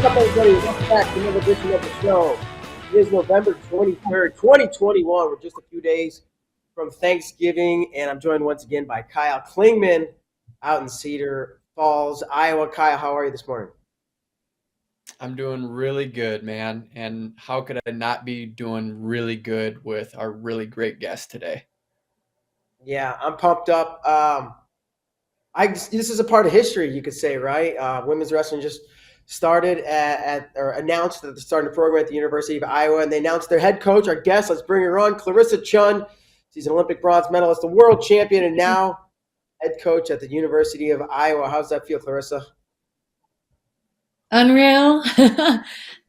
up, everybody? Welcome back to another edition of the show. It is November 23rd, 2021. We're just a few days from Thanksgiving, and I'm joined once again by Kyle Klingman out in Cedar Falls, Iowa. Kyle, how are you this morning? I'm doing really good, man. And how could I not be doing really good with our really great guest today? Yeah, I'm pumped up. This is a part of history, you could say, right? Women's wrestling just started or announced that they're starting a program at the University of Iowa, and they announced their head coach, our guest. Let's bring her on, Clarissa Chun. She's an Olympic bronze medalist, a world champion, and now head coach at the University of Iowa. How's that feel, Clarissa? Unreal.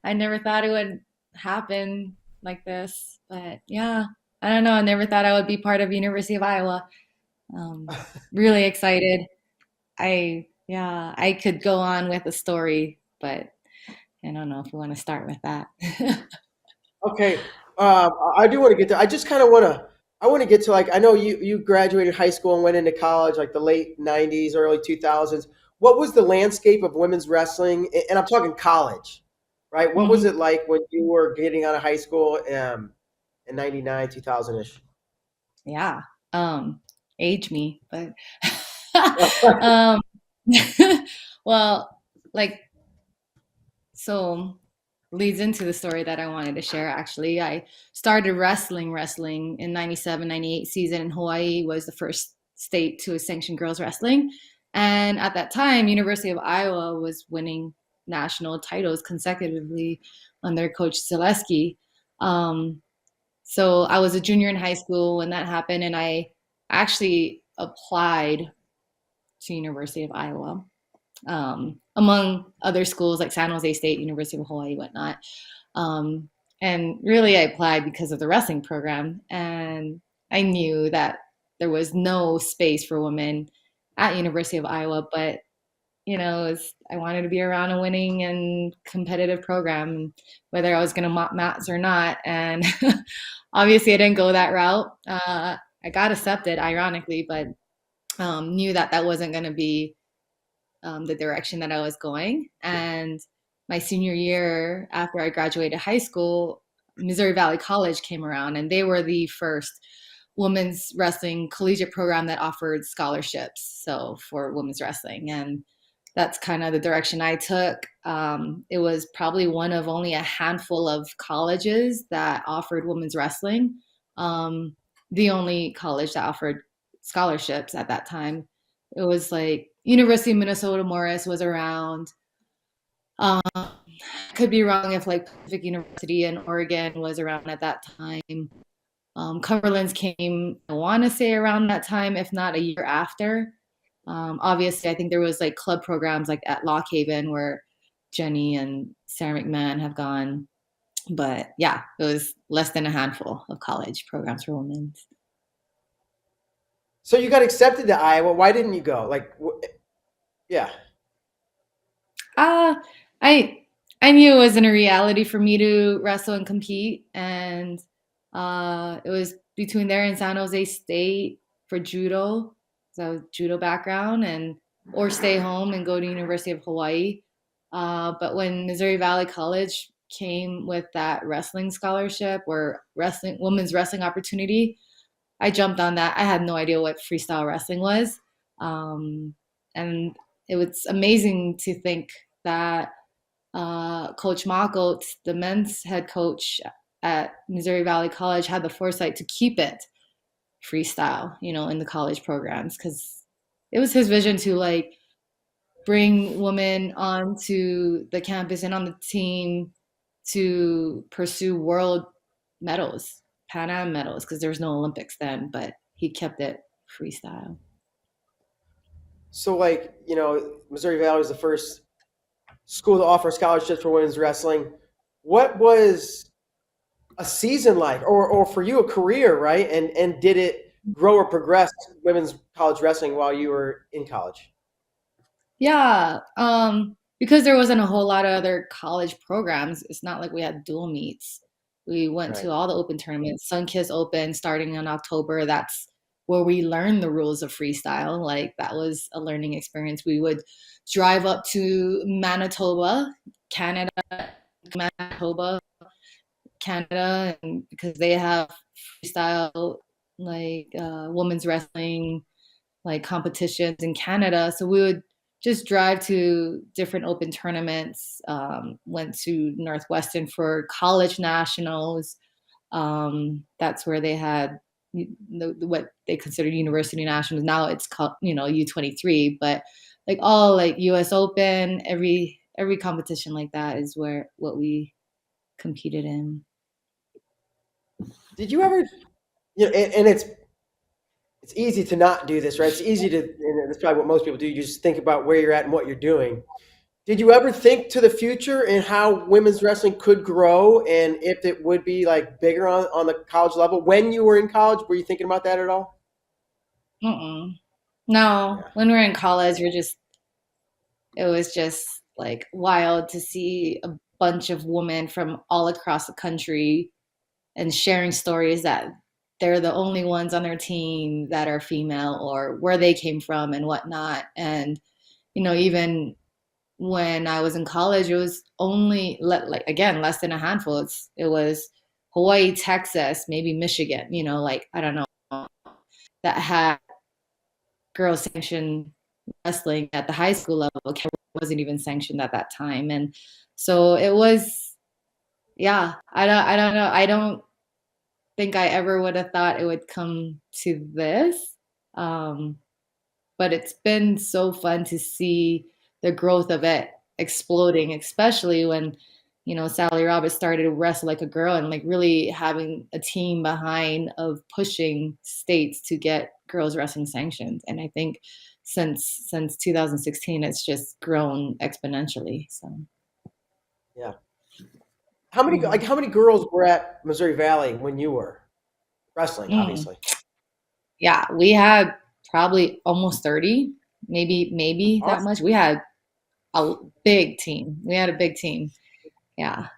I never thought it would happen like this, but yeah, I don't know. I never thought I would be part of University of Iowa. Um, really excited. Yeah, I could go on with a story, but I don't know if we want to start with that. Okay, I do want to get to. I just kind of want to. I want to get to like I know you graduated high school and went into college like the late '90s, early 2000s. What was the landscape of women's wrestling? And I'm talking college, right? What was Mhm. it like when you were getting out of high school in '99, 2000 ish? Yeah. Um, Age me, but um, well, like so leads into the story that I wanted to share actually. I started wrestling in 97, 98 season in Hawaii was the first state to sanction girls wrestling. And at that time, University of Iowa was winning national titles consecutively under Coach Zaleski. Um, so I was a junior in high school when that happened, and I actually applied to University of Iowa among other schools like San Jose State, University of Hawaii, whatnot. Um, and really, I applied because of the wrestling program, and I knew that there was no space for women at University of Iowa. But I wanted to be around a winning and competitive program, whether I was going to mop mats or not. And obviously, I didn't go that route. I got accepted, ironically, but knew that that wasn't going to be the direction that I was going. And my senior year, after I graduated high school, Missouri Valley College came around, and they were the first women's wrestling collegiate program that offered scholarships. So for women's wrestling, and that's kind of the direction I took. It was probably one of only a handful of colleges that offered women's wrestling. Um, the only college that offered scholarships at that time. It was like University of Minnesota Morris was around. Um, could be wrong if like Pacific University in Oregon was around at that time. Cumberland's came, I want to say around that time, if not a year after. Obviously, I think there was like club programs like at Lock Haven where Jenny and Sarah McMahon have gone. But yeah, it was less than a handful of college programs for women. So you got accepted to Iowa. Why didn't you go? Yeah. Uh, I I knew it wasn't a reality for me to wrestle and compete, and it was between there and San Jose State for judo. So I was judo background, and or stay home and go to University of Hawaii. But when Missouri Valley College came with that wrestling scholarship or wrestling women's wrestling opportunity, I jumped on that. I had no idea what freestyle wrestling was. Um, and it was amazing to think that Coach Mako, the men's head coach at Missouri Valley College, had the foresight to keep it freestyle, in the college programs because it was his vision to like bring women onto the campus and on the team to pursue world medals, Pan Am medals, because there was no Olympics then, but he kept it freestyle. So Missouri Valley was the first school to offer scholarships for women's wrestling. What was a season like, or for you a career, right? And did it grow or progress women's college wrestling while you were in college? Yeah, because there wasn't a whole lot of other college programs. It's not like we had dual meets. We went Right. to all the open tournaments. Sunkiss Open starting in October. That's where we learned the rules of freestyle. Like that was a learning experience. We would drive up to Manitoba Canada, Manitoba, Canada, and because they have freestyle like women's wrestling like competitions in Canada. So we would just drive to different open tournaments. Went to Northwestern for college nationals. That's where they had what they considered university nationals. Now it's called U23, but like all like U.S. Open, every competition like that is where what we competed in. Did you ever, and it's easy to not do this, right? It's easy to, and that's probably what most people do. You just think about where you're at and what you're doing. Did you ever think to the future and how women's wrestling could grow and if it would be like bigger on the college level? When you were in college, were you thinking about that at all? Mm-mm. No, Yeah. when we were in college, it was just like wild to see a bunch of women from all across the country and sharing stories that they're the only ones on their team that are female or where they came from and whatnot. And, even when I was in college, it was only like, again, less than a handful. It was Hawaii, Texas, maybe Michigan, like, I don't know, that had girls sanctioned wrestling at the high school level. Wasn't even sanctioned at that time. And so it was, yeah, I don't know. I don't think I ever would have thought it would come to this. Um, but it's been so fun to see the growth of it exploding, especially when, Sally Roberts started to wrestle like a girl and like really having a team behind of pushing states to get girls wrestling sanctioned. And I think since 2016, it's just grown exponentially. So Yeah. How many girls were at Missouri Valley when you were wrestling, mm. obviously? Yeah, we had probably almost 30, maybe that Awesome. much. We had a big team. We had a big team. Yeah.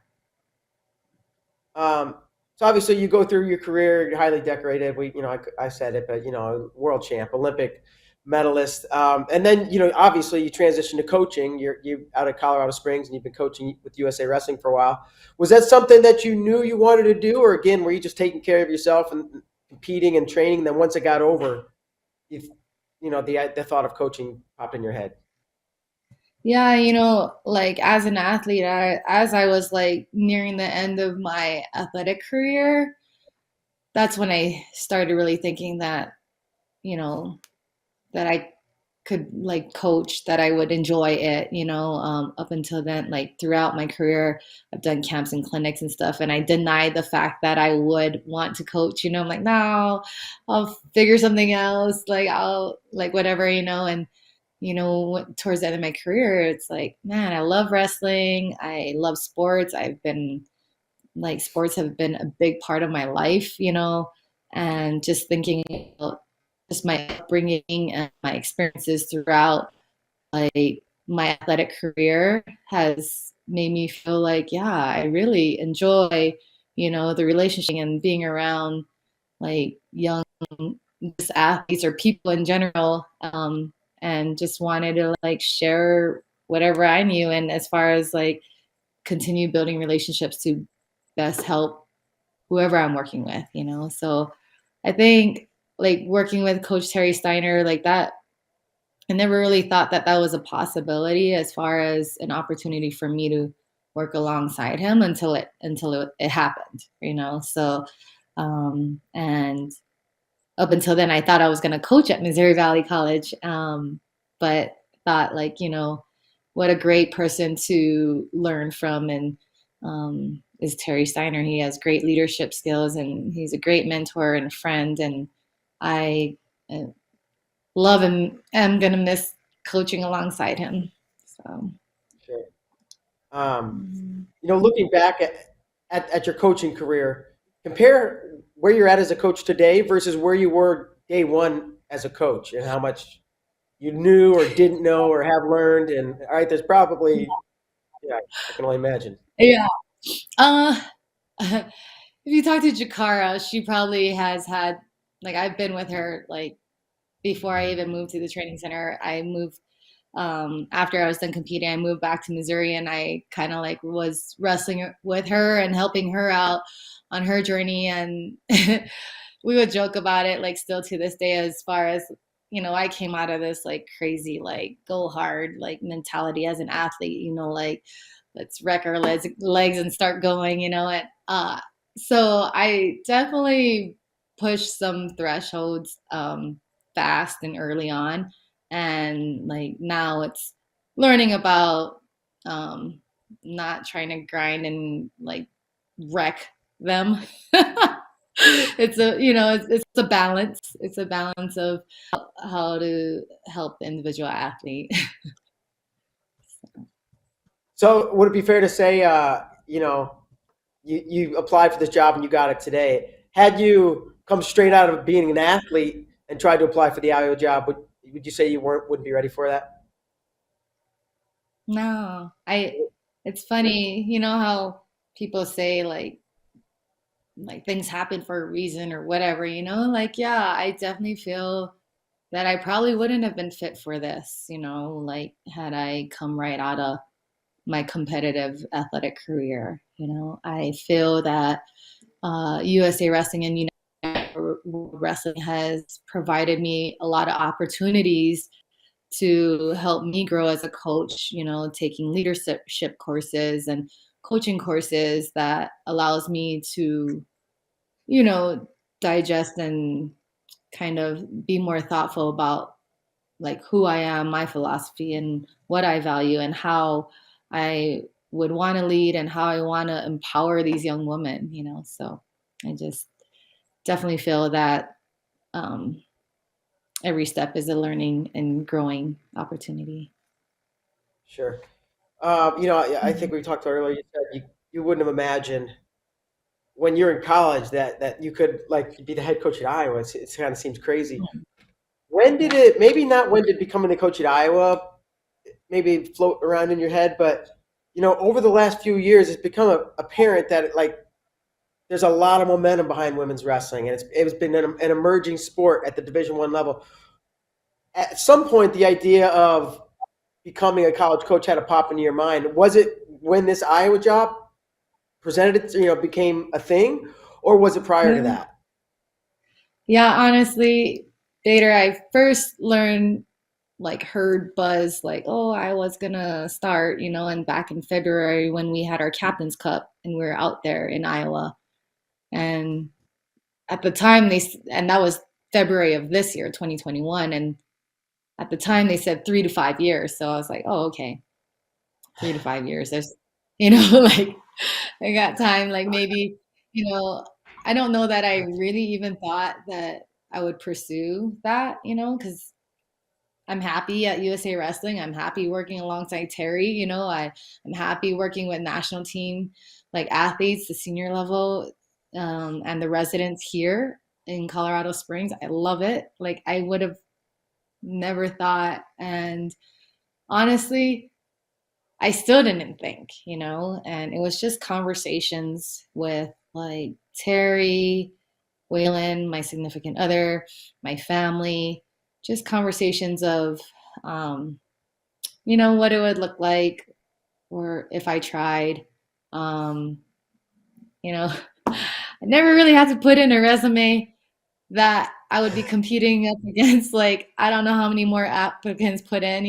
Um, so obviously you go through your career, you're highly decorated. I said it, but world champ, Olympic medalist, and then obviously you transition to coaching. You out of Colorado Springs, and you've been coaching with USA Wrestling for a while. Was that something that you knew you wanted to do, or again, were you just taking care of yourself and competing and training? Then once it got over, you, the thought of coaching popped in your head. Yeah, like as an athlete, as I was like nearing the end of my athletic career, that's when I started really thinking that, you know, that I could like coach, that I would enjoy it, up until then, like throughout my career, I've done camps and clinics and stuff, and I denied the fact that I would want to coach, I'm like, no, I'll figure something else, like I'll like whatever, and towards the end of my career, it's like, man, I love wrestling. I love sports. I've been like, sports have been a big part of my life, and just thinking about just my upbringing and my experiences throughout like my athletic career has made me feel like, yeah, I really enjoy, the relationship and being around like young athletes or people in general, and just wanted to like share whatever I knew, and as far as like continue building relationships to best help whoever I'm working with, so I think like working with Coach Terry Steiner like that, I never really thought that that was a possibility as far as an opportunity for me to work alongside him until it happened, so and up until then, I thought I was going to coach at Missouri Valley College, but thought like, what a great person to learn from, and is Terry Steiner. He has great leadership skills, and he's a great mentor and a friend, and I love him. I'm going to miss coaching alongside him. So, Sure. Looking back at your coaching career, compare where you're at as a coach today versus where you were day one as a coach and how much you knew or didn't know or have learned. And all right, there's probably, yeah, I can only imagine. yeah. Uh, if you talk to Jakara, she probably has had, like, I've been with her, like, before I even moved to the training center. I moved after I was done competing, I moved back to Missouri, and I kind of like was wrestling with her and helping her out on her journey. And we would joke about it, like still to this day, as far as, I came out of this like crazy, like go hard, like mentality as an athlete, like let's wreck our legs and start going, and so I definitely pushed some thresholds fast and early on, and like now it's learning about not trying to grind and like wreck them. It's a balance. It's a balance of how to help the individual athlete. So would it be fair to say, you applied for this job and you got it today? Had you come straight out of being an athlete and tried to apply for the IO job, would you say you wouldn't be ready for that? No, it's funny, how people say like things happen for a reason or whatever, like, yeah, I definitely feel that I probably wouldn't have been fit for this, like had I come right out of my competitive athletic career. I feel that USA Wrestling and United World Wrestling has provided me a lot of opportunities to help me grow as a coach, taking leadership courses and coaching courses that allows me to, you know, digest and kind of be more thoughtful about like who I am, my philosophy, and what I value, and how I would want to lead and how I want to empower these young women, So I just definitely feel that every step is a learning and growing opportunity. Sure. I think we talked earlier. You said you wouldn't have imagined when you're in college that you could like be the head coach at Iowa. It kind of seems crazy. When did Yeah. it? Maybe not. When did becoming the coach at Iowa maybe float around in your head? But over the last few years, it's become apparent that like there's a lot of momentum behind women's wrestling, and it's been an emerging sport at the Division I level. At some point, the idea of becoming a college coach had to pop into your mind. Was it when this Iowa job presented it, became a thing, or was it prior to Yeah. that? Yeah, honestly, Bader, I first learned like heard buzz like, oh, I was gonna start, and back in February when we had our Captain's Cup and we were out there in Iowa. And at the time and that was February of this year, 2021. And at the time they said 3 to 5 years. So I was like, oh, okay, 3 to 5 years. There's, like I got time, like maybe, I don't know that I really even thought that I would pursue that, because I'm happy at USA Wrestling. I'm happy working alongside Terry. I'm happy working with national team like athletes, the senior level, and the residents here in Colorado Springs. I love it. Like I would have never thought, and honestly, I still didn't think, and it was just conversations with like Terry, Waylon, my significant other, my family, just conversations of, um, what it would look like or if I tried. Um, I never really had to put in a resume that I would be competing up against like I don't know how many more applicants put in.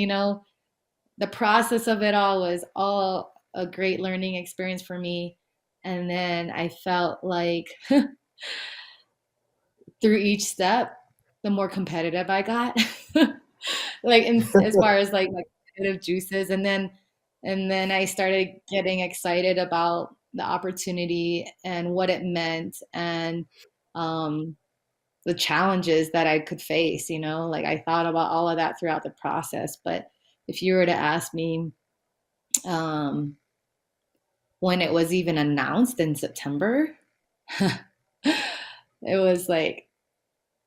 The process of it all was all a great learning experience for me. And then I felt like through each step, the more competitive I got. Like as far as like competitive juices, and then I started getting excited about the opportunity and what it meant, and um the challenges that I could face, like I thought about all of that throughout the process. But if you were to ask me um when it was even announced in September, it was like,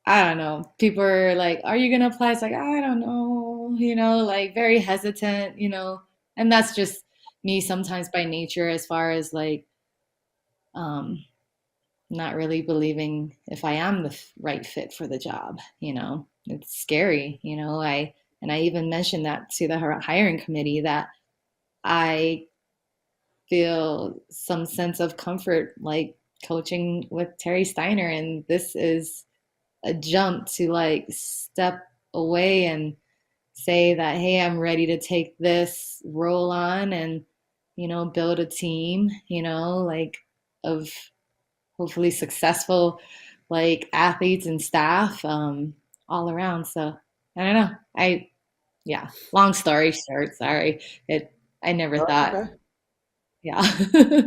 I don't know. People are like, "Are you gonna apply?" It's like, I don't know, like very hesitant, and that's just me sometimes by nature, as far as like, um, not really believing if I am the right fit for the job. It's scary. And I even mentioned that to the hiring committee, that I feel some sense of comfort like coaching with Terry Steiner, and this is a jump to like step away and say that, hey, I'm ready to take this role on and, build a team, like of hopefully successful like athletes and staff, all around. So I don't know. Yeah, long story short, sorry. I never No, that's thought, okay. yeah.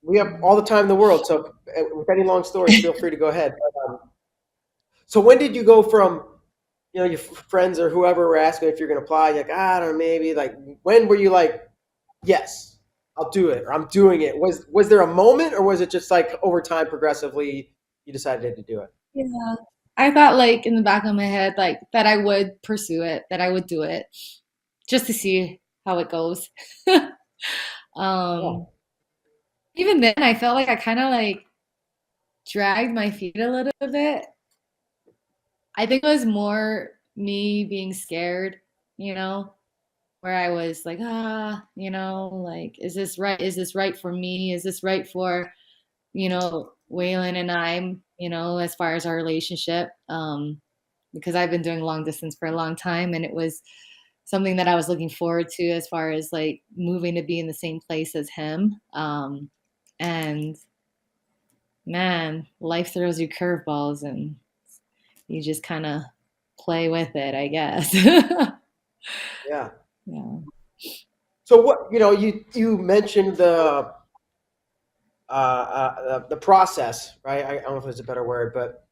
We have all the time in the world, so with any long stories, feel free to go ahead. So when did you go from, your friends or whoever were asking if you're going to apply, you're like, I don't know, maybe, like, when were you like, yes, I'll do it, or I'm doing it? Was there a moment, or was it just like over time, progressively, you decided to do it? Yeah. I thought like in the back of my head, like that I would pursue it, that I would do it just to see how it goes. Yeah. um, Even then I felt like I kind of like dragged my feet a little bit. I think it was more me being scared, you know, where I was like, like, is this right? Is this right for me? Is this right for, Waylon and I, as far as our relationship? Because I've been doing long distance for a long time, and it was something that I was looking forward to as far as like moving to be in the same place as him. And man, life throws you curveballs and you just kind of play with it, I guess. Yeah. Yeah. So what, you mentioned the process, right? I don't know if there's a better word, but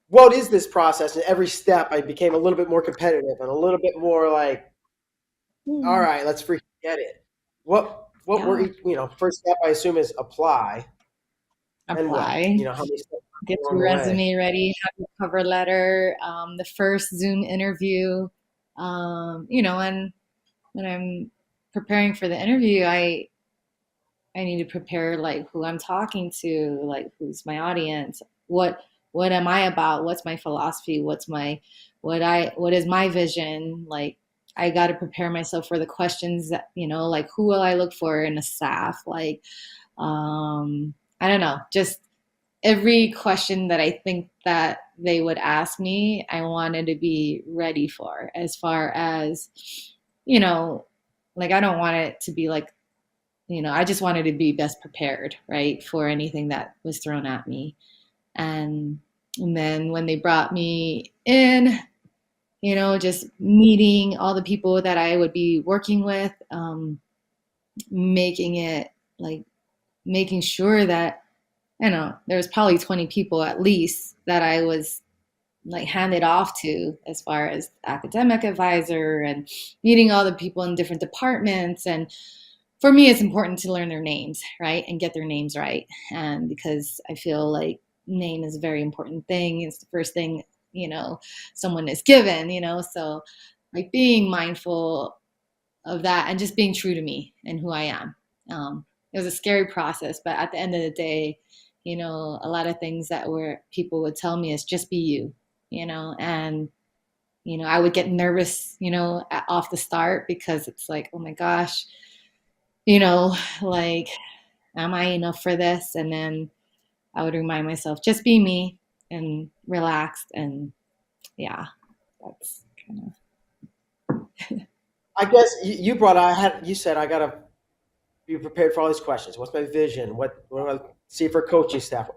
what is this process? And every step, I became a little bit more competitive and a little bit more like, all Hmm. right, let's freaking get it. What were Yeah. first step? I assume is apply, and what? Apply, How many steps get along your the way? resume ready, have your cover letter, the first Zoom interview. And when I'm preparing for the interview, I need to prepare like who I'm talking to, like who's my audience, what am I about, what's my philosophy, what is my vision, like I got to prepare myself for the questions that, like who will I look for in a staff, like I don't know, just every question that I think that they would ask me, I wanted to be ready for, as far as, you know, like I don't want it to be like, I just wanted to be best prepared, right, for anything that was thrown at me. And and then when they brought me in, just meeting all the people that I would be working with, making it like making sure that, there was probably 20 people at least that I was like handed off to, as far as academic advisor, and meeting all the people in different departments. And for me, it's important to learn their names, right? And get their names right. And because I feel like name is a very important thing. It's the first thing, someone is given, so like being mindful of that and just being true to me and who I am. It was a scary process, but at the end of the day, a lot of things that were people would tell me is just be you, and I would get nervous, off the start, because it's like, oh my gosh, like, am I enough for this? And then I would remind myself, just be me and relaxed. And yeah, that's kind of, I guess you brought. You said I gotta be prepared for all these questions. What's my vision? What do I see for coaching staff?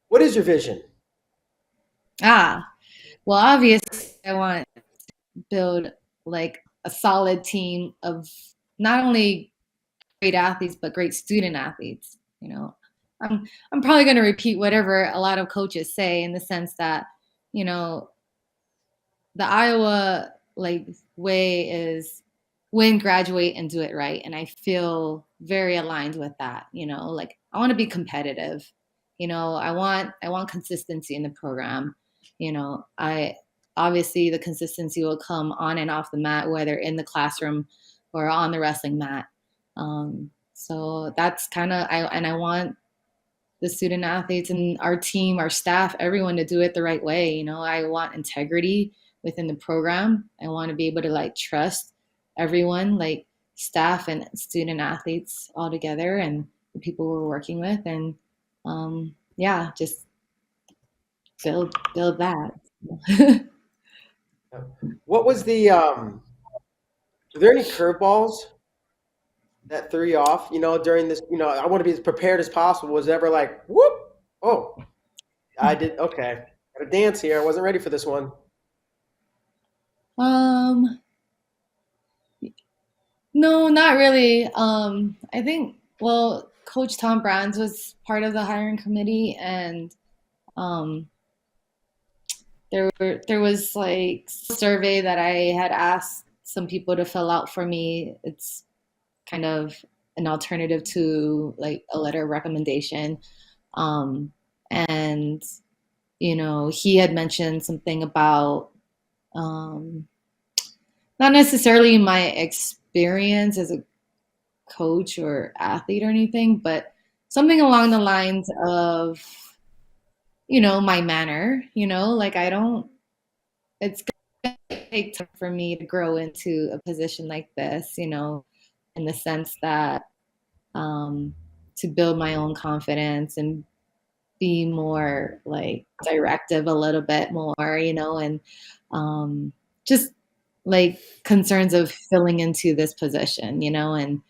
What is your vision? well, obviously I want to build like a solid team of not only great athletes, but great student athletes. I'm probably going to repeat whatever a lot of coaches say, in the sense that, you know, the Iowa like way is win, graduate, and do it right. And I feel very aligned with that. Like I want to be competitive. I want consistency in the program. I obviously the consistency will come on and off the mat, whether in the classroom or on the wrestling mat. So that's kind of I want the student athletes and our team, our staff, everyone to do it the right way. I want integrity within the program. I want to be able to like trust everyone, like staff and student athletes all together, and the people we're working with, and yeah, just build that. What was the were there any curveballs that threw you off, during this, I want to be as prepared as possible. Was it ever like, whoop, oh, I did, okay, got to dance here. I wasn't ready for this one. um no, not really. I think, well, Coach Tom Brands was part of the hiring committee, and um there was like a survey that I had asked some people to fill out for me. It's kind of an alternative to like a letter of recommendation. And he had mentioned something about um, not necessarily my experience as a coach or athlete or anything, but something along the lines of, my manner, like I don't, it's going to take time for me to grow into a position like this, in the sense that to build my own confidence and be more like directive a little bit more, and just like concerns of filling into this position, and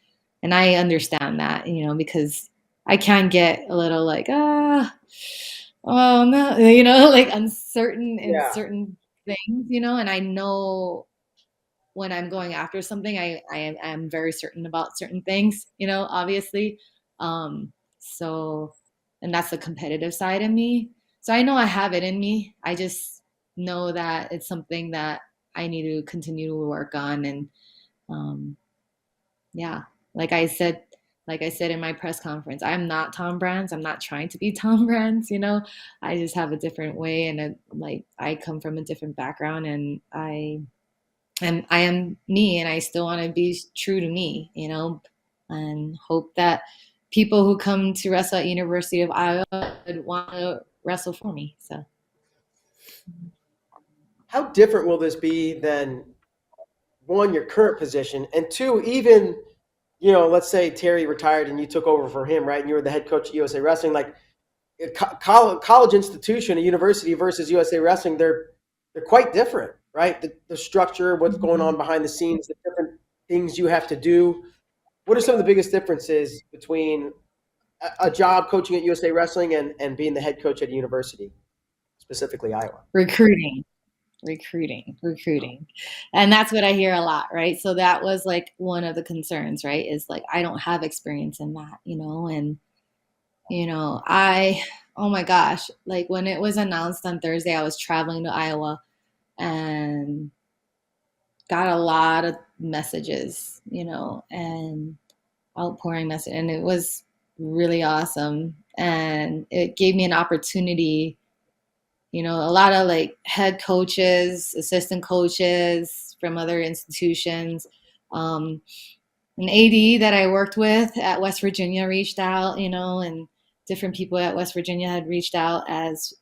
I understand that, because I can get a little like, oh no, like uncertain in Yeah. certain things, and I know when I'm going after something, I am very certain about certain things, obviously. So, and that's the competitive side in me. So I know I have it in me. I just know that it's something that I need to continue to work on. And yeah, like I said, in my press conference, I'm not Tom Brands. I'm not trying to be Tom Brands. I just have a different way, and like I come from a different background, and I am me, and I still want to be true to me, and hope that people who come to wrestle at University of Iowa would want to wrestle for me. So, How different will this be than one, your current position, and two, even, let's say Terry retired and you took over for him, right? And you were the head coach at USA Wrestling. Like a college institution, a university versus USA Wrestling, they're quite different, right? The structure, what's going on behind the scenes, the different things you have to do. What are some of the biggest differences between a job coaching at USA Wrestling and being the head coach at a university, specifically Iowa? recruiting, and that's what I hear a lot, right? So that was like one of the concerns, right? Is like I don't have experience in that, and I, oh my gosh, like when it was announced on Thursday, I was traveling to Iowa and got a lot of messages, and outpouring message, and it was really awesome, and it gave me an opportunity. A lot of like head coaches, assistant coaches from other institutions, um, an AD that I worked with at West Virginia reached out, and different people at West Virginia had reached out as,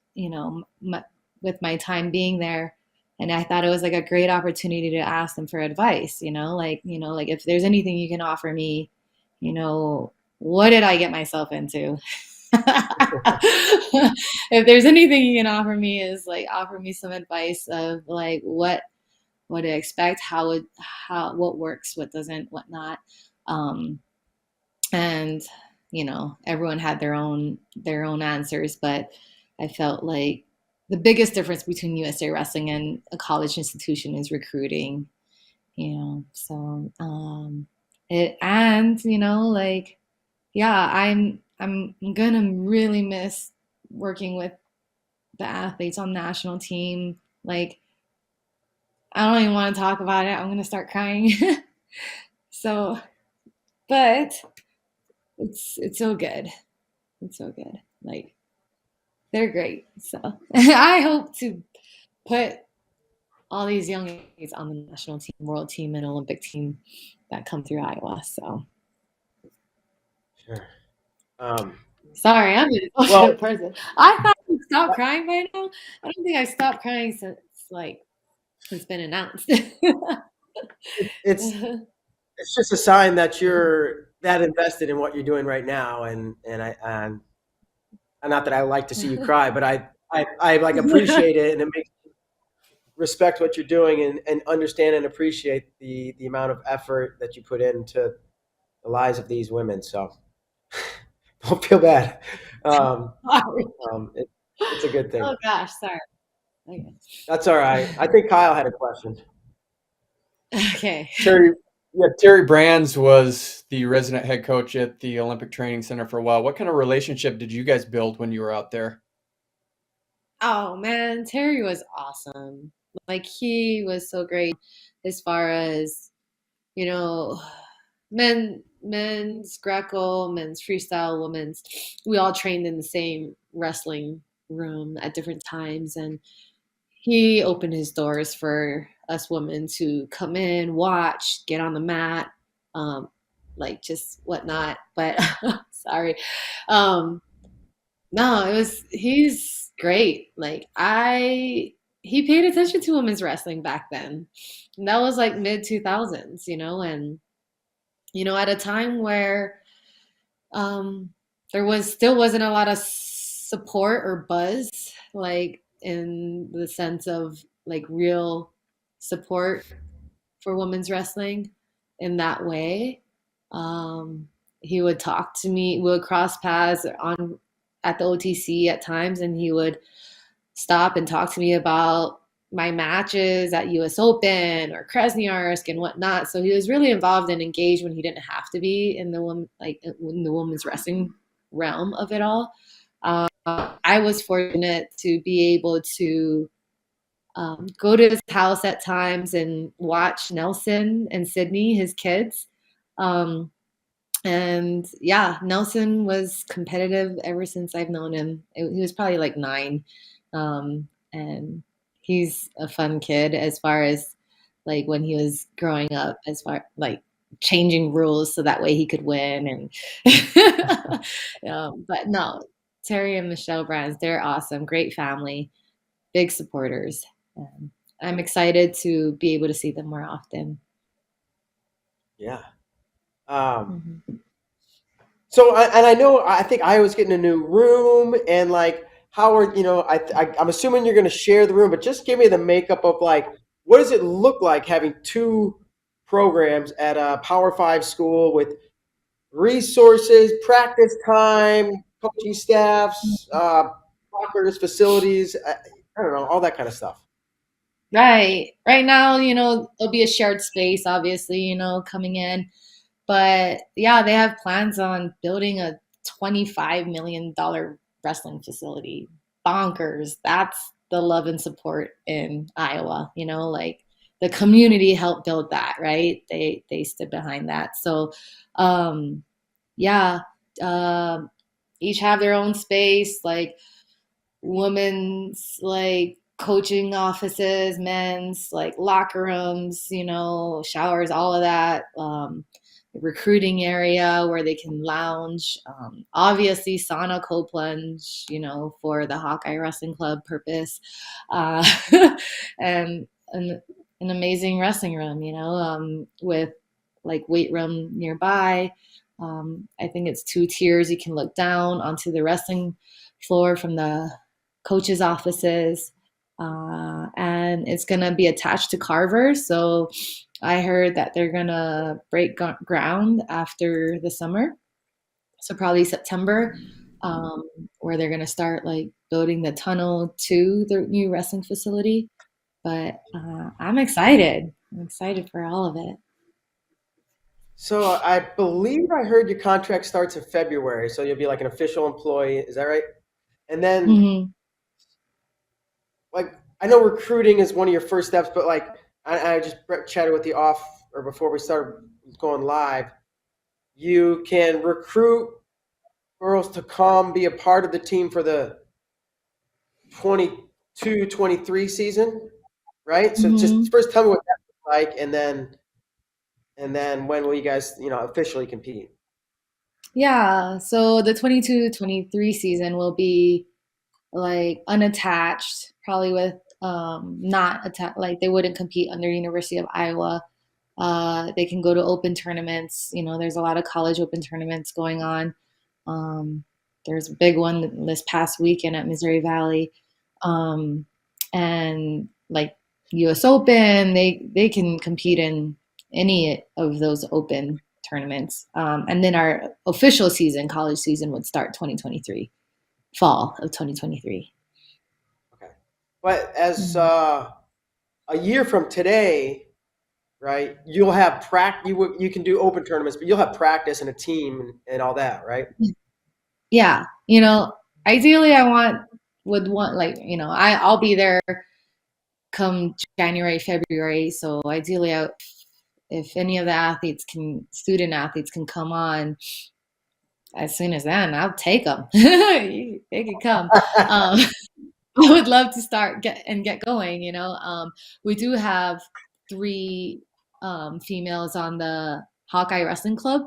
with my time being there. And I thought it was like a great opportunity to ask them for advice, like if there's anything you can offer me, what did I get myself into? If there's anything you can offer me, is like offer me some advice of like what to expect, what works, what doesn't, what not. Um, and everyone had their own answers, but I felt like the biggest difference between USA Wrestling and a college institution is recruiting. So it and like yeah, I'm gonna really miss working with the athletes on the national team. Like I don't even want to talk about it. I'm gonna start crying. So, but it's so good. It's so good. Like they're great. So I hope to put all these young athletes on the national team, world team, and Olympic team that come through Iowa. So Sure. Um, sorry, I'm an well, emotional person. I thought I stopped crying by now. I don't think I stopped crying since like It's been announced. It's just a sign that you're that invested in what you're doing right now, and not that I like to see you cry, but I like appreciate it, and it makes me respect what you're doing, and understand and appreciate the amount of effort that you put into the lives of these women. So don't feel bad. Um, Sorry. it, it's a good thing. Oh gosh, sorry. Okay. That's all right. I think Kyle had a question. Okay. Terry, yeah, Terry Brands was the resident head coach at the Olympic Training Center for a while. What kind of relationship did you guys build when you were out there? Oh man, Terry was awesome. Like he was so great as far as, you know, men's Greco, men's freestyle, women's. We all trained in the same wrestling room at different times, and he opened his doors for us women to come in, watch, get on the mat, um, like just whatnot. But sorry. Um, no, he's great. Like he paid attention to women's wrestling back then. And that was like mid 2000s, and at a time where um there still wasn't a lot of support or buzz, like in the sense of like real support for women's wrestling in that way. Um, he would talk to me, we would cross paths on at the OTC at times, and he would stop and talk to me about my matches at US Open or Krasnoyarsk and whatnot. So he was really involved and engaged when he didn't have to be in the women's wrestling realm of it all. I was fortunate to be able to go to his house at times and watch Nelson and Sydney, his kids. Um, and yeah, Nelson was competitive ever since I've known him. He was probably like 9. And he's a fun kid as far as like when he was growing up, as far like changing rules so that way he could win. And but no, Terry and Michelle Brands, they're awesome, great family, big supporters. I'm excited to be able to see them more often. Yeah. Mm-hmm. So, and I know, I think Iowa's getting a new room, and like, how are, I'm assuming you're going to share the room, but just give me the makeup of like, what does it look like having two programs at a Power Five school with resources, practice time, coaching staffs, lockers, facilities, I don't know, all that kind of stuff. Right. Right now, it'll be a shared space, obviously, coming in. But yeah, they have plans on building a $25 million wrestling facility. Bonkers. That's the love and support in Iowa. Like the community helped build that, right? They stood behind that. So yeah, um, each have their own space, like women's like coaching offices, men's like locker rooms, showers, all of that. Recruiting area where they can lounge. Obviously, sauna, cold plunge, for the Hawkeye Wrestling Club purpose, uh, and an amazing wrestling room, with like weight room nearby. I think it's 2 tiers. You can look down onto the wrestling floor from the coaches' offices, and it's gonna be attached to Carver. So I heard that they're gonna break ground after the summer, so probably September, where they're gonna start like building the tunnel to the new wrestling facility. But I'm excited. I'm excited for all of it. So I believe I heard your contract starts in February, so you'll be like an official employee. Is that right? And then, Hmm. like, I know recruiting is one of your first steps, but like, I just chatted with you off or before we started going live. You can recruit girls to come be a part of the team for the 22-23 season, right? So just Hmm. first tell me what that looks like, and then when will you guys, officially compete? Yeah, so the 22-23 season will be like unattached, probably with not like they wouldn't compete under University of Iowa. They can go to open tournaments. There's a lot of college open tournaments going on. Um, there's a big one this past weekend at Missouri Valley, and like U.S. Open, they can compete in any of those open tournaments. And then our official season, college season, would start 2023, fall of 2023. Okay. But as a year from today, right, you'll have you can do open tournaments, but you'll have practice and a team and all that, right? Yeah. Ideally would want like, I'll be there come January, February. So ideally, if any of the student athletes can come on as soon as then, I'll take them. They can come. I would love to get going. We do have 3 females on the Hawkeye Wrestling Club,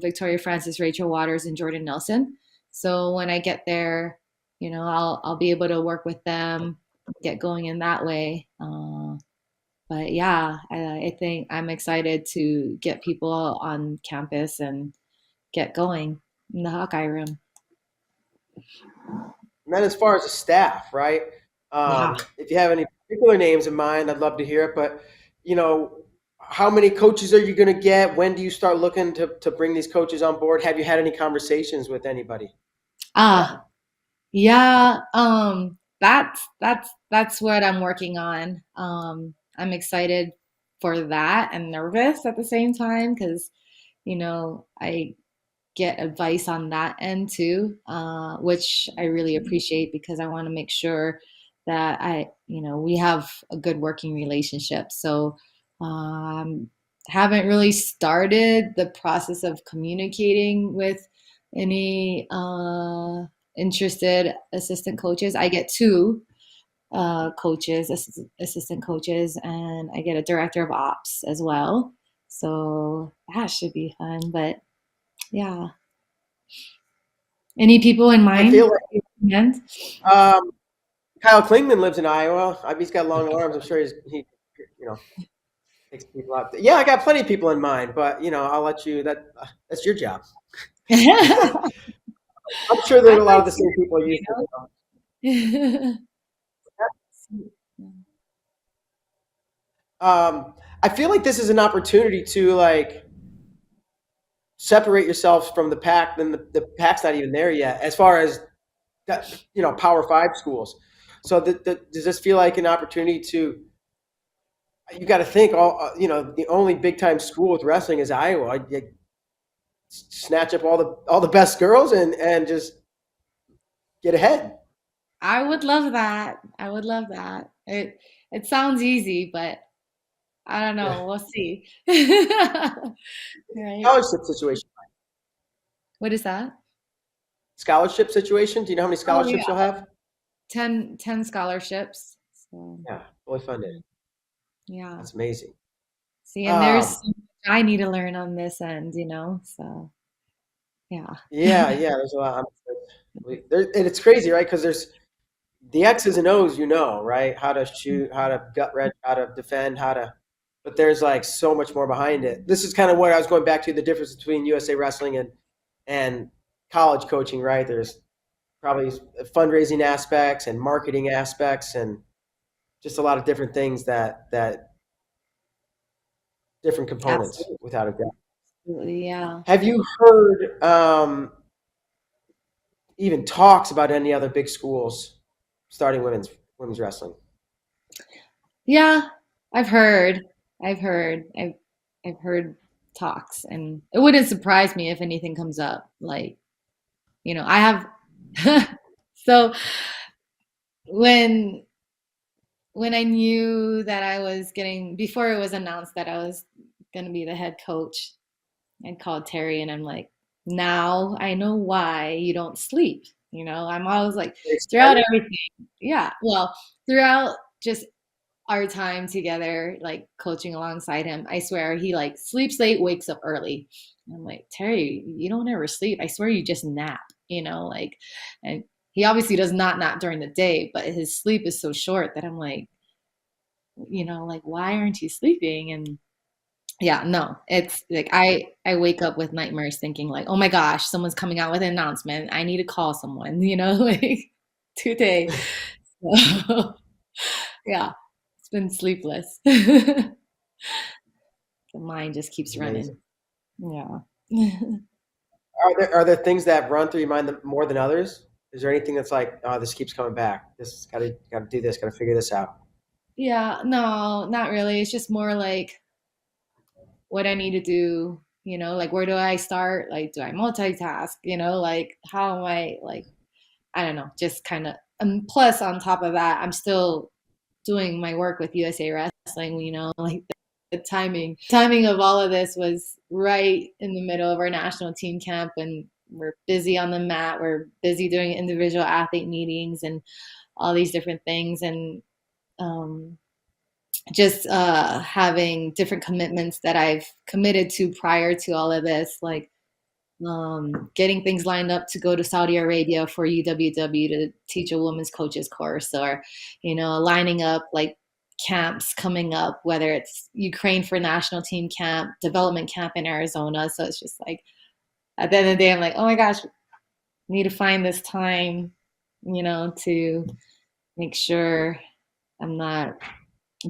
Victoria Francis, Rachel Waters, and Jordan Nelson. So when I get there, I'll be able to work with them, get going in that way. But yeah, I think I'm excited to get people on campus and get going in the Hawkeye room. And then as far as the staff, right? Yeah. If you have any particular names in mind, I'd love to hear it. But how many coaches are you going to get? When do you start looking to bring these coaches on board? Have you had any conversations with anybody? Yeah. That's what I'm working on. I'm excited for that and nervous at the same time because, I get advice on that end too, which I really appreciate because I want to make sure that we have a good working relationship. So, haven't really started the process of communicating with any interested assistant coaches. I get 2 coaches, assistant coaches, and I get a director of ops as well. So that should be fun. But yeah. Any people in I mind? feel like Kyle Klingman lives in Iowa. He's got long arms. I'm sure he takes people out. Yeah, I got plenty of people in mind, but I'll let you. That's your job. I'm sure there's a lot of the same people you know. I feel like this is an opportunity to separate yourself from the pack. Then the pack's not even there yet, as far as Power 5 schools. So does this feel like an opportunity to? You got to think the only big time school with wrestling is Iowa. You snatch up all the best girls and just get ahead. I would love that. I would love that. It sounds easy, but I don't know. Yeah. We'll see. Right. Scholarship situation. What is that? Scholarship situation. Do you know how many scholarships you'll have? 10 scholarships. So Yeah, fully funded. yeah. That's amazing. See, and there's so much I need to learn on this end, so yeah. Yeah. There's a lot. And it's crazy, right? Because there's the X's and O's, right? How to shoot, how to gut wrench, how to defend, but there's so much more behind it. This is kind of what I was going back to, the difference between USA Wrestling and college coaching, right? There's probably fundraising aspects and marketing aspects and just a lot of different things that different components. Absolutely. Without a doubt. Absolutely, yeah. Have you heard even talks about any other big schools starting women's wrestling? Yeah, I've heard talks, and it wouldn't surprise me if anything comes up. I have so when I knew that I was before it was announced that I was going to be the head coach, I called Terry and I'm like, now I know why you don't sleep. I'm always like, throughout everything. Yeah. Well, throughout just our time together, coaching alongside him, I swear he sleeps late, wakes up early. And I'm like, Terry, you don't ever sleep. I swear you just nap, and he obviously does not nap during the day, but his sleep is so short that I'm like, like, why aren't you sleeping? And yeah, no, it's like I wake up with nightmares thinking like, oh my gosh, someone's coming out with an announcement. I need to call someone, like today. So, yeah, it's been sleepless. The mind just keeps It's running. amazing. Yeah. Are there things that run through your mind more than others? Is there anything that's like, oh, this keeps coming back? This got to do this. Got to figure this out. Yeah, no, not really. It's just more like what I need to do, like where do I start? Like, do I multitask? Like how am I like, I don't know, just kind of, and plus on top of that, I'm still doing my work with USA Wrestling, like the timing of all of this was right in the middle of our national team camp, and we're busy on the mat. We're busy doing individual athlete meetings and all these different things. And, just having different commitments that I've committed to prior to all of this, like getting things lined up to go to Saudi Arabia for UWW to teach a women's coaches course, or lining up like camps coming up, whether it's Ukraine for national team camp, development camp in Arizona. So it's just like at the end of the day, I'm like, oh my gosh, need to find this time, to make sure I'm not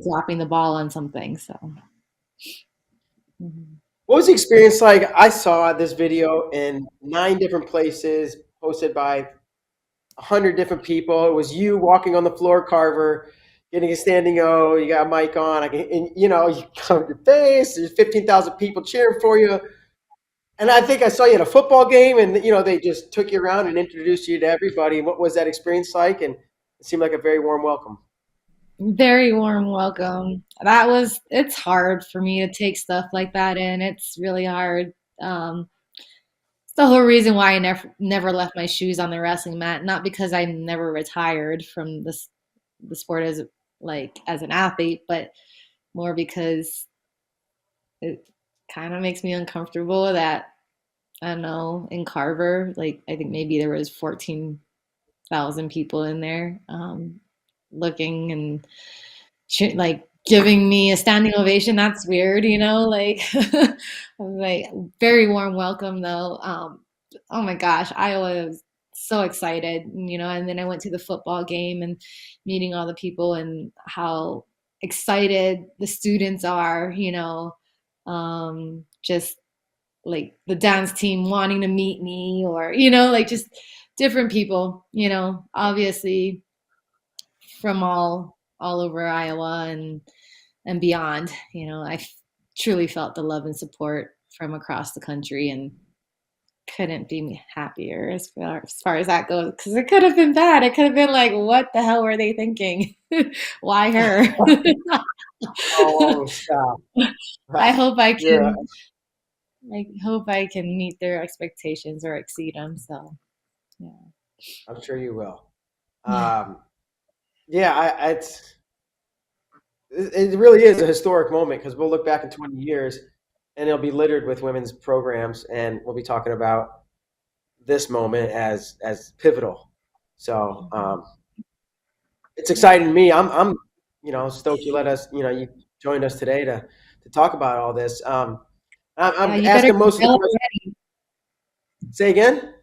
dropping the ball on something. So. Mhm. What was the experience like? I saw this video in 9 different places, posted by 100 different people. It was you walking on the floor, Carver, getting a standing O. You got a mic on. You cover your face. There's 15,000 people cheering for you. And I think I saw you at a football game, and they just took you around and introduced you to everybody. What was that experience like? And it seemed like a very warm welcome. Very warm welcome. It's hard for me to take stuff like that in. It's really hard. It's the whole reason why I never left my shoes on the wrestling mat. Not because I never retired from the sport as an athlete, but more because it kind of makes me uncomfortable that, I don't know, in Carver, like I think maybe there was 14,000 people in there, looking and like giving me a standing ovation. That's weird, like I was like, very warm welcome though. Oh my gosh, I was so excited, and then I went to the football game and meeting all the people and how excited the students are, just like the dance team wanting to meet me, or like just different people, obviously from all over Iowa and beyond. I truly felt the love and support from across the country, and couldn't be happier as far as that goes, because it could have been bad. It could have been like, what the hell were they thinking? Why her? Oh, stop. I hope I You're, can. I hope I can meet their expectations or exceed them. So, yeah. I'm sure you will. Yeah, it really is a historic moment, because we'll look back in 20 years and it'll be littered with women's programs, and we'll be talking about this moment as pivotal. So it's exciting to me. I'm stoked you let us you joined us today to talk about all this. Yeah, I'm you better asking get most of the Bella questions. ready. Say again.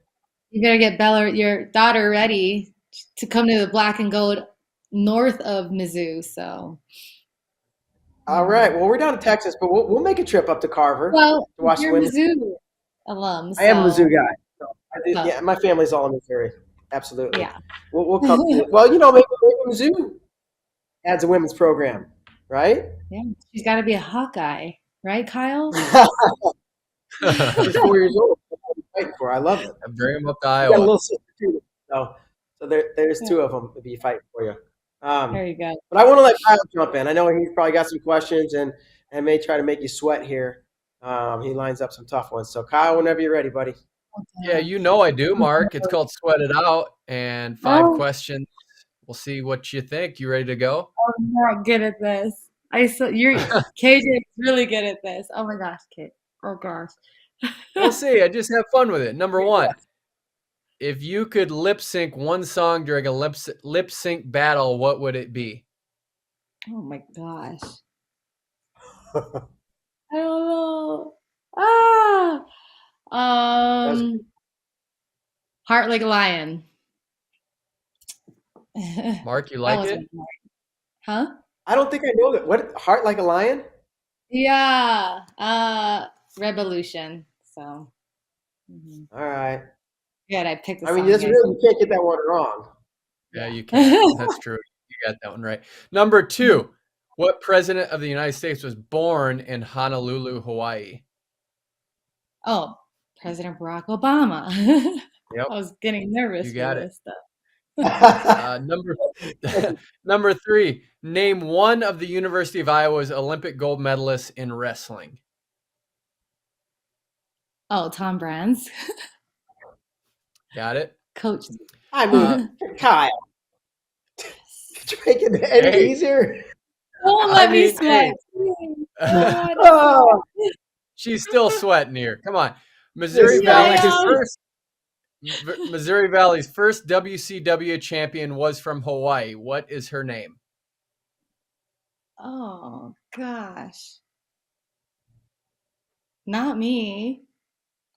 You better get Bella, your daughter, ready to come to the Black and Gold north of Mizzou. So, All right. Well, we're down to Texas, but we'll make a trip up to Carver well, to watch the you're women. Mizzou alum, I am a Mizzou so guy. So yeah, so my family's all in Missouri. Absolutely. yeah. We'll come to it. Well, maybe Mizzou adds a women's program, right? Yeah, she's got to be a Hawkeye, right, Kyle? She's 4 years old. That's what I'm fighting for. I love it. Bring him up to You got a Iowa. little sister too, so there's Yeah, 2 of them to be fighting for you. there you go. But I want to let Kyle jump in. I know he's probably got some questions and may try to make you sweat here. He lines up some tough ones. So Kyle, whenever you're ready, buddy. Yeah, I do, Mark. It's called Sweat It Out, and 5 Oh, questions. We'll see what you think. You ready to go? I'm not good at this. KJ is really good at this. Oh my gosh, Kate. Oh gosh. We'll see. I just have fun with it. Number 1, If you could lip sync one song during a lip sync battle, what would it be? Oh my gosh. I don't know. Ah. That's, Heart Like a Lion. Mark, you That like was it? one more. Huh? I don't think I know that. What, Heart Like a Lion? Yeah. Revolution. So All right. good. I picked a I mean, song, that's guys. really, you can't get that one wrong. Yeah, you Yeah. can't. That's true. You got that one right. Number 2, what president of the United States was born in Honolulu, Hawaii? Oh, President Barack Obama. Yep, I was getting nervous you for got it. this stuff. Number number 3, name one of the University of Iowa's Olympic gold medalists in wrestling. Oh, Tom Brands. Got it? Coach. I Uh, mean, Kyle, could you make it any hey, easier? Don't I let me mean, sweat. hey, I don't want to Oh, sweat. she's still sweating here. Come on. this Yeah, I guy. Missouri Valley's first WCW champion was from Hawaii. What is her name? Oh gosh. Not me.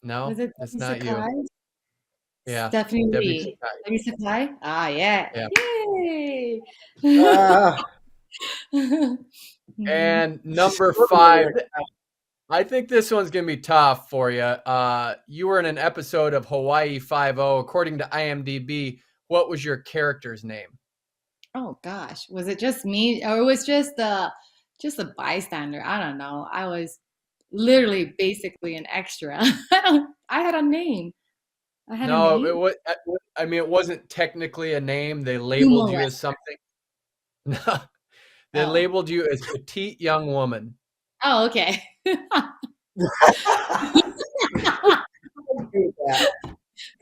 No, Was it it's Debbie not you. Sakai? Yeah, Stephanie Debbie Lee. Sakai. Debbie Sakai? Ah, yeah. Yeah. Yay. Mhm. And number 5, I think this one's going to be tough for you. You were in an episode of Hawaii Five-0. According to IMDb, what was your character's name? Oh gosh. Was it just me or it was just a bystander? I don't know. I was literally basically an extra. I had a name. I had a No, name. it was. I mean, it wasn't technically a name. They labeled Sumo you as wrestler. something. No, they Oh. labeled you as petite young woman. Oh, okay.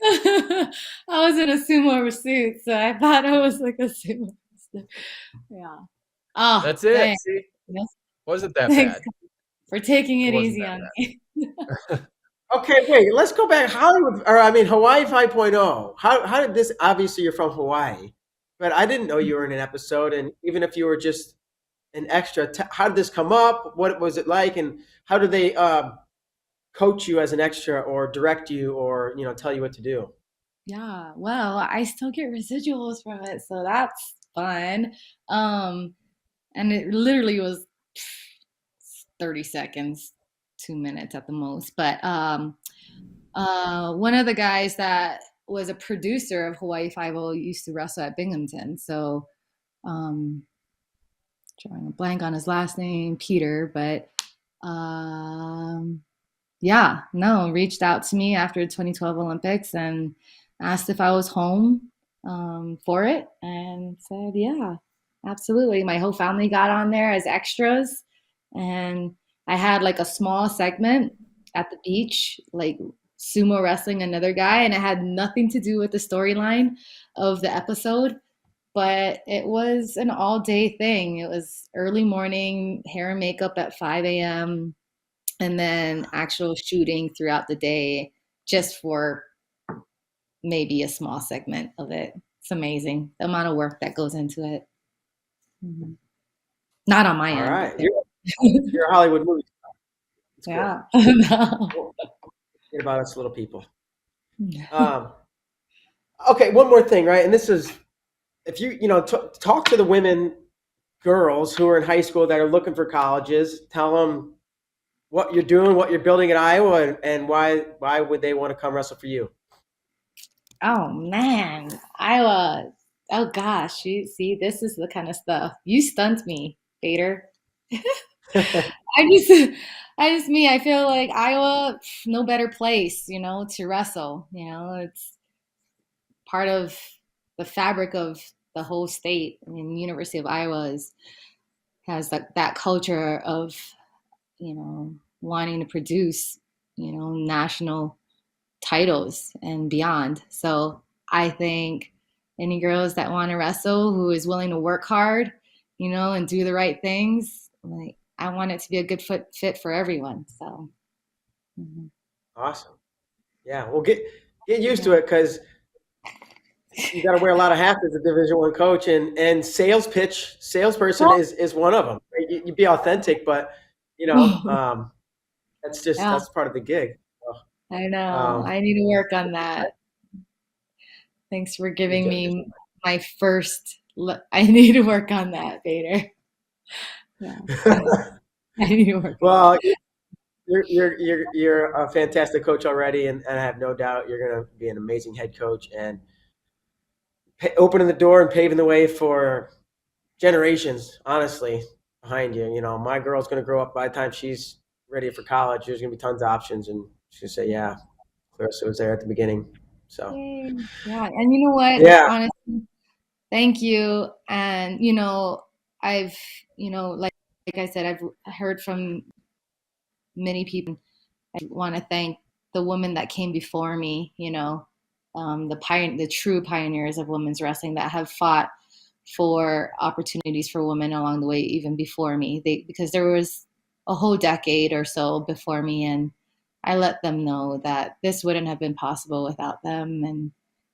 I was in a sumo suit, so I thought I was like a sumo wrestler. Yeah. Oh, That's it. dang. See, Yes. wasn't that Thanks bad? for taking It it wasn't easy that on bad. me. Okay, wait. Let's go back. Hollywood, or I mean Hawaii 5.0. How did this? Obviously, you're from Hawaii, but I didn't know you were in an episode. And even if you were just an extra, how did this come up? What was it like? And how did they coach you as an extra, or direct you, or tell you what to do? Yeah, well, I still get residuals from it, so that's fun. Um, and it literally was 30 seconds, 2 minutes at the most. But one of the guys that was a producer of Hawaii Five-0 used to wrestle at Binghamton. So um, drawing a blank on his last name, Peter, but um, yeah, no, reached out to me after the 2012 Olympics and asked if I was home for it and said, yeah, absolutely. My whole family got on there as extras. And I had like a small segment at the beach, like sumo wrestling another guy, and it had nothing to do with the storyline of the episode. But it was an all day thing. It was early morning, hair and makeup at 5 a.m., and then actual shooting throughout the day just for maybe a small segment of it. It's amazing the amount of work that goes into it. Mhm. Not on my All end, but right, you're a Hollywood movie star. It's cool. yeah. No. Cool. Forget about us little people. Um, okay, one more thing, right? And this is if talk to the women, girls who are in high school that are looking for colleges. Tell them what you're doing, what you're building in Iowa, and why would they want to come wrestle for you? Oh man, Iowa. Oh gosh, you see, this is the kind of stuff you stunt me, Bader. I just, me. I feel like Iowa, no better place, to wrestle. It's part of the fabric of the whole state. I mean, the University of Iowa has that culture of, wanting to produce, national titles and beyond. So I think any girls that want to wrestle who is willing to work hard, and do the right things, like I want it to be a good fit for everyone. So Awesome. Yeah, well, get used to yeah. it because You got to wear a lot of hats as a Division One coach, and salesperson is one of them. You be authentic, but Yeah, that's part of the gig. I know. Um, I need to work on that. Thanks for you giving do. me my first. I need to work on that, Vader. Yeah, I need to work on that. Well, you're a fantastic coach already, and I have no doubt you're going to be an amazing head coach and opening the door and paving the way for generations. Honestly, behind you, my girl's going to grow up by the time she's ready for college. There's going to be tons of options, and she's going to say, "Yeah, Clarissa was there at the beginning." So, Yay. Yeah, and you know what? yeah, Honestly, thank you. And I've like I said, I've heard from many people. I want to thank the women that came before me. The true pioneers of women's wrestling that have fought for opportunities for women along the way, even before me. Because there was a whole decade or so before me, and I let them know that this wouldn't have been possible without them. And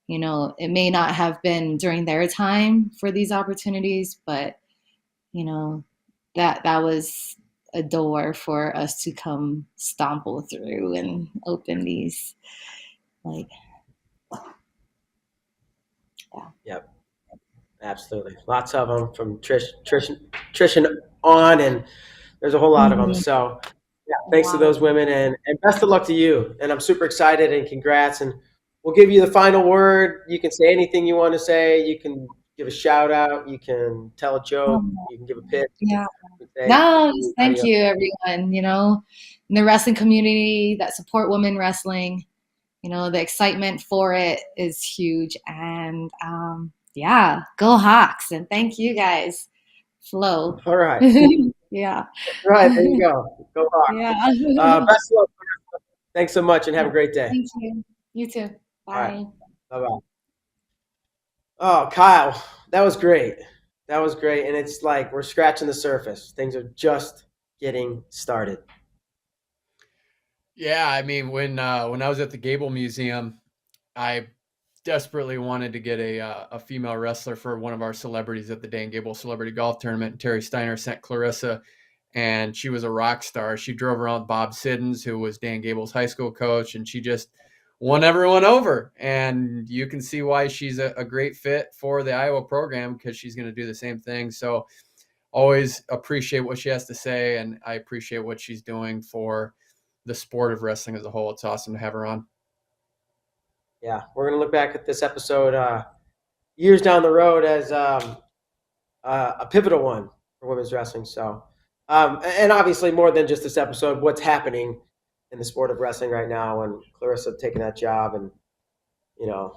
it may not have been during their time for these opportunities, but you know, that was a door for us to come stumble through and open these, like, yeah. yep, absolutely. Lots of them from Trish and on, and there's a whole lot of them. Mhm. So, yeah, A thanks to lot of those them. women, and best of luck to you. And I'm super excited, and congrats. And we'll give you the final word. You can say anything you want to say. You can give a shout out. You can tell a joke. Um, You can give a pitch. yeah. You can say No, just thank adios. you, everyone. In the wrestling community that support women wrestling. The excitement for it is huge. And yeah, go Hawks. And thank you guys. Flow. All right. Yeah. All right. There you go. Go Hawks. Yeah. Best of luck. Thanks so much, and have a Yeah. great day. Thank you. You too. All right. Bye. Bye bye. Oh, Kyle, that was great. That was great. And it's like we're scratching the surface. Things are just getting started. Yeah, I mean, when I was at the Gable Museum, I desperately wanted to get a female wrestler for one of our celebrities at the Dan Gable Celebrity Golf Tournament. And Terry Steiner sent Clarissa, and she was a rock star. She drove around Bob Siddons, who was Dan Gable's high school coach, and she just won everyone over. And you can see why she's a great fit for the Iowa program, because she's going to do the same thing. So always appreciate what she has to say, and I appreciate what she's doing for the sport of wrestling as a whole. It's awesome to have her on. Yeah, we're gonna look back at this episode years down the road as a pivotal one for women's wrestling. So, and obviously more than just this episode, what's happening in the sport of wrestling right now, and Clarissa taking that job, and you know,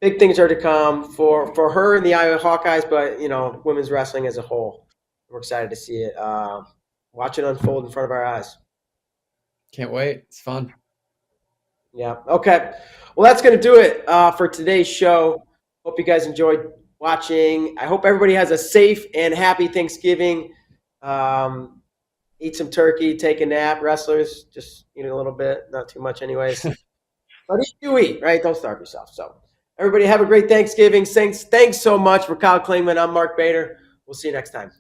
big things are to come for her and the Iowa Hawkeyes, but women's wrestling as a whole. We're excited to see it, watch it unfold in front of our eyes. Can't wait. It's fun. Yeah. Okay. Well, that's going to do it for today's show. Hope you guys enjoyed watching. I hope everybody has a safe and happy Thanksgiving. Eat some turkey, take a nap. Wrestlers, just eat a little bit, not too much, anyways. But you eat, right? Don't starve yourself. So, everybody have a great Thanksgiving. Thanks so much for Kyle Klingman. I'm Mark Bader. We'll see you next time.